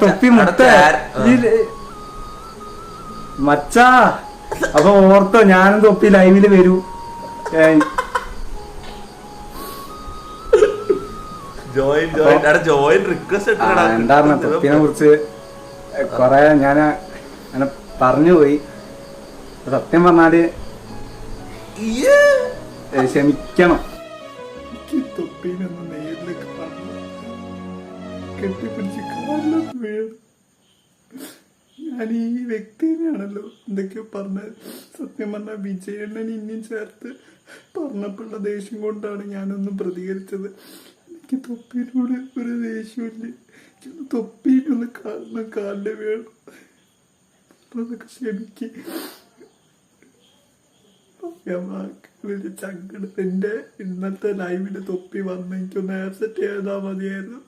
തൊപ്പി മുത്ത മച്ചാ. അപ്പൊ ഓർത്തോ ഞാനും തൊപ്പി ലൈവില് വരൂ. എന്താ തൊപ്പിനെ കുറിച്ച് കൊറേ ഞാൻ അങ്ങനെ പറഞ്ഞുപോയി. സത്യം പറഞ്ഞാല് ക്ഷമിക്കണം. തൊപ്പീനൊന്ന് നേരിലേക്ക് കെട്ടിപ്പിടിച്ച് കാലിലൊന്ന് വീഴും. ഞാൻ ഈ വ്യക്തിനെയാണല്ലോ എന്തൊക്കെയോ പറഞ്ഞത്. സത്യം പറഞ്ഞാൽ വിജയണ്ണൻ ഇനിയും ചേർത്ത് പറഞ്ഞപ്പോഴുള്ള ദേഷ്യം കൊണ്ടാണ് ഞാനൊന്നും പ്രതികരിച്ചത്. എനിക്ക് തൊപ്പീനോട് ഒരു ദേഷ്യമില്ല. തൊപ്പീനൊന്ന് കാലിൽ വീഴും. അതൊക്കെ ക്ഷമിക്ക്. എന്റെ ഇന്നത്തെ ലൈവില് തൊപ്പി വന്ന് എനിക്കൊന്ന് ആക്സെപ്റ്റ് ചെയ്താൽ മതിയായിരുന്നു.